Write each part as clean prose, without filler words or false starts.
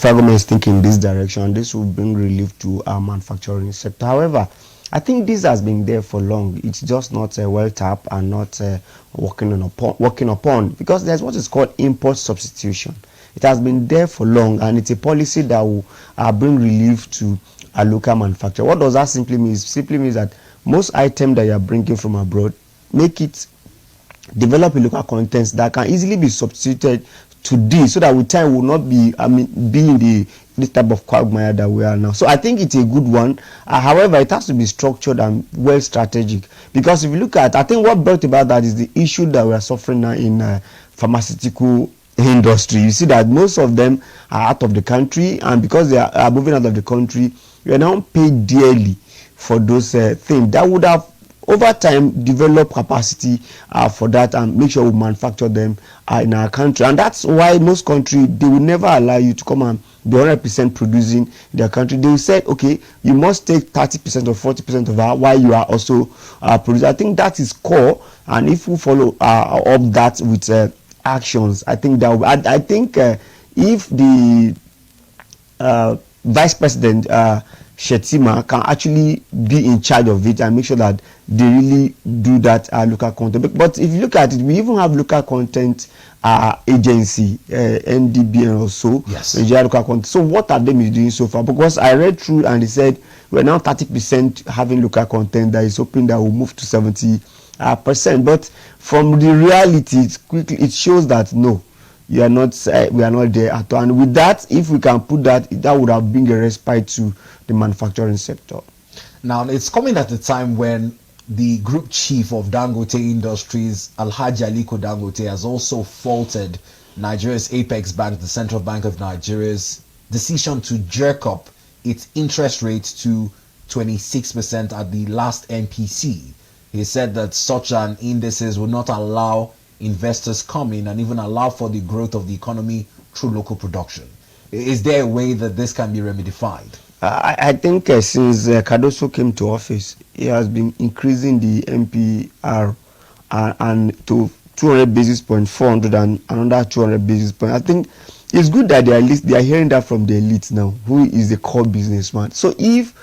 federal government is thinking in this direction, this will bring relief to our manufacturing sector. However, I think this has been there for long. It's just not well tapped and not working upon, because there's what is called import substitution. It has been there for long, and it's a policy that will bring relief to a local manufacturer. What does that simply mean? It simply means that most items that you are bringing from abroad, develop a local content that can easily be substituted to this, so that with time will not be, be in this type of quagmire that we are now. So I think it's a good one. However, it has to be structured and well strategic, because if you look at, I think what brought about that is the issue that we are suffering now in pharmaceutical industry. You see that most of them are out of the country, and because they are moving out of the country, we are now paid dearly for those things that would have over time develop capacity for that, and make sure we manufacture them in our country. And that's why most countries, they will never allow you to come and be 100% producing their country. They will say, okay, you must take 30% or 40% of that while you are also producing. I think that is core, and if we follow up that with actions, I think that I think if the Vice President Shetima can actually be in charge of it and make sure that they really do that local content. But if you look at it, we even have local content agency, NDB or so, yes, Nigeria local content. So what are they doing so far? Because I read through and they said we're now 30% having local content, that is hoping that will move to 70%. But from the reality, it shows that no, you are not, we are not there at all. And with that, if we can put that, that would have been a respite to the manufacturing sector. Now, it's coming at a time when the group chief of Dangote Industries, Alhaji Aliko Dangote, has also faulted Nigeria's Apex Bank, the Central Bank of Nigeria's decision to jerk up its interest rate to 26% at the last MPC. He said that such an indices will not allow investors come in and even allow for the growth of the economy through local production. Is there a way that this can be remedied? I think since Cardoso came to office, he has been increasing the MPR and to 200 basis points, 400 and another 200 basis points. I think it's good that they are hearing that from the elites now, who is the core businessman. So if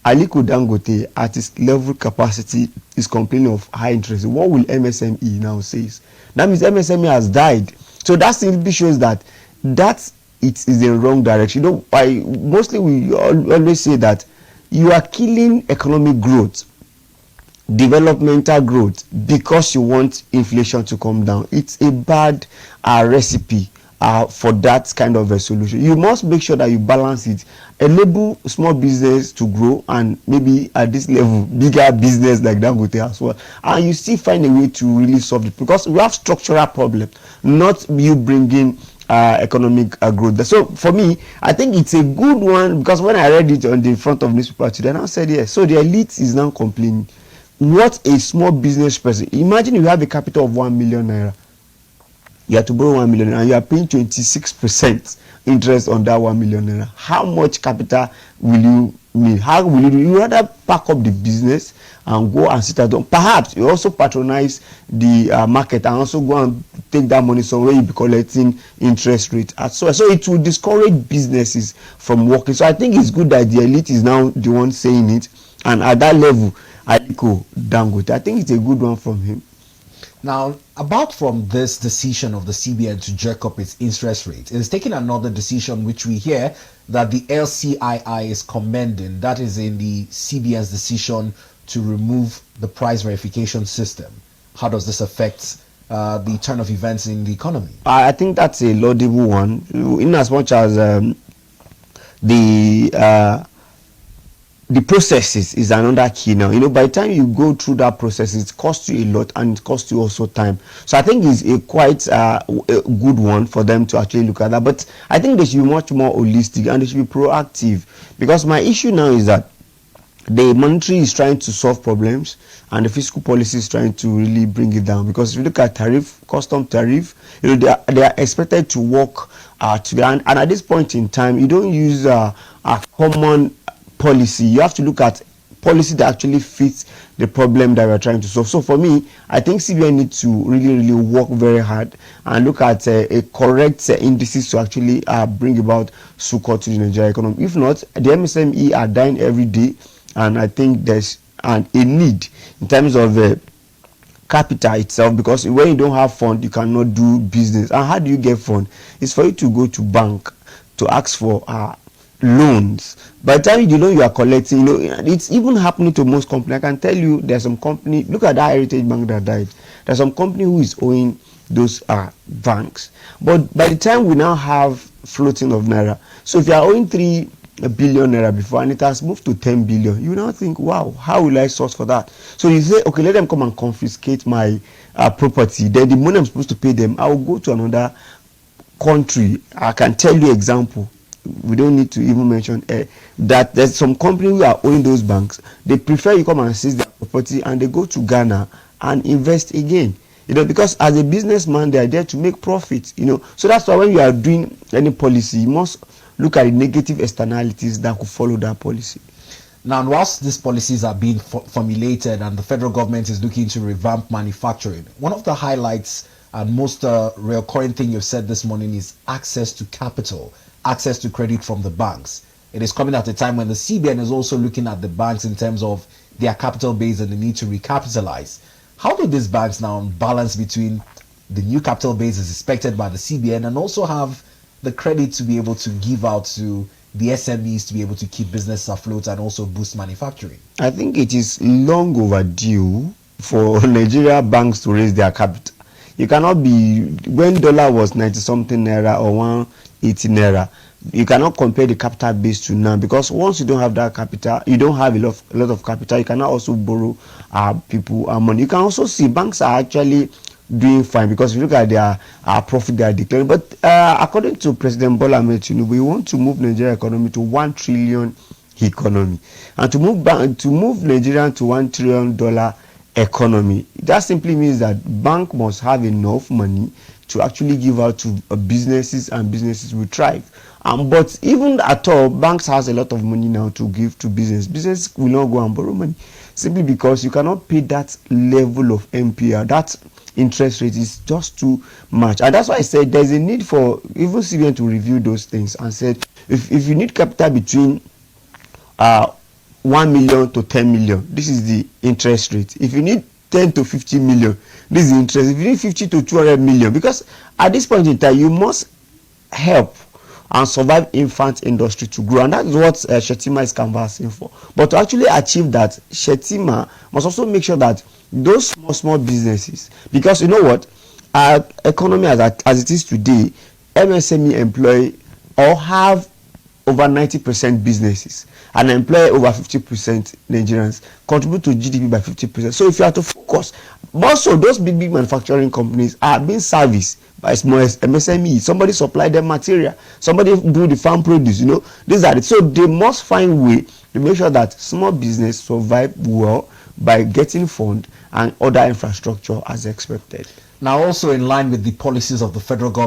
Aliko Dangote at his level capacity is complaining of high interest, what will MSME now say? That means MSME has died. So that simply shows that it is the wrong direction. You know, mostly we always say that you are killing economic growth, developmental growth, because you want inflation to come down. It's a bad recipe for that kind of a solution. You must make sure that you balance it. Enable small business to grow, and maybe at this level, bigger business like Dangote as well. And you still find a way to really solve it, because we have structural problems, not you bringing economic growth. So for me, I think it's a good one, because when I read it on the front of newspaper today, I said yes. So the elite is now complaining. What a small business person. Imagine you have a capital of 1 million naira. You have to borrow 1 million naira, and you are paying 26% interest on that 1 million naira. How much capital will you need? How will you do? You rather pack up the business and go and sit at home. Perhaps you also patronize the market and also go and take that money somewhere you be collecting interest rate as well. So it will discourage businesses from working. So I think it's good that the elite is now the one saying it, and at that level, Aliko Dangote, I think it's a good one from him. Now, apart from this decision of the CBN to jerk up its interest rate, it is taking another decision which we hear that the LCII is commending. That is in the CBN's decision to remove the price verification system. How does this affect the turn of events in the economy? I think that's a laudable one, in as much as the processes is another key now. You know, by the time you go through that process, it costs you a lot, and it costs you also time. So I think it's a quite a good one for them to actually look at that. But I think they should be much more holistic, and they should be proactive, because my issue now is that the monetary is trying to solve problems, and the fiscal policy is trying to really bring it down. Because if you look at custom tariff, you know, they are expected to work together, and at this point in time, you don't use a common policy. You have to look at policy that actually fits the problem that we're trying to solve. So for me, I think CBN needs to really work very hard and look at a correct indices to actually bring about support to the Nigerian economy. If not, the MSME are dying every day, and I think there's a need in terms of capital itself, because when you don't have fund, you cannot do business. And how do you get fund? It's for you to go to bank to ask for loans. By the time you know you are collecting, it's even happening to most companies. I can tell you, there's some company, look at that Heritage Bank that died. There's some company who is owing those banks. But by the time we now have floating of naira, so if you are owing 3 billion naira before and it has moved to 10 billion, you now think, wow, how will I source for that? So you say, okay, let them come and confiscate my property. Then the money I'm supposed to pay them, I will go to another country. I can tell you example. We don't need to even mention that there's some company who are owing those banks. They prefer you come and seize their property and they go to Ghana and invest again. Because as a businessman, they are there to make profit. So that's why when you are doing any policy, you must look at the negative externalities that could follow that policy. Now, whilst these policies are being formulated and the federal government is looking to revamp manufacturing, one of the highlights and most recurring thing you've said this morning is access to capital, access to credit from the banks. It is coming at a time when the CBN is also looking at the banks in terms of their capital base and the need to recapitalize. How do these banks now balance between the new capital base is expected by the CBN and also have the credit to be able to give out to the SMEs to be able to keep business afloat and also boost manufacturing? I think it is long overdue for Nigeria banks to raise their capital. You cannot be, when dollar was 90 something naira or 180 naira, you cannot compare the capital base to now, because once you don't have that capital, you don't have a lot of capital, you cannot also borrow people money. You can also see banks are actually doing fine, because if you look at their profit they are declaring. But according to President Bola Ahmed Tinubu, we want to move Nigeria economy to 1 trillion economy, and to move Nigeria to $1 trillion economy, that simply means that bank must have enough money to actually give out to businesses, and businesses will thrive. But even at all, banks has a lot of money now to give to business. Business will not go and borrow money, simply because you cannot pay that level of MPR. That interest rate is just too much, and that's why I said there's a need for even CBN to review those things and said if you need capital between 1 million to 10 million, this is the interest rate. If you need 10 to 50 million, this is the interest. If you need 50 to 200 million, because at this point in time you must help and survive infant industry to grow, and that is what Shetima is canvassing for. But to actually achieve that, Shetima must also make sure that those small businesses, because you know what, our economy as it is today, MSME employ or have over 90% businesses and employ over 50% Nigerians, contribute to GDP by 50%. So if you have to focus, also those big manufacturing companies are being serviced by small MSME. Somebody supply them material, somebody do the farm produce, these are it. So they must find way to make sure that small business survive well by getting fund and other infrastructure as expected. Now, also in line with the policies of the federal government,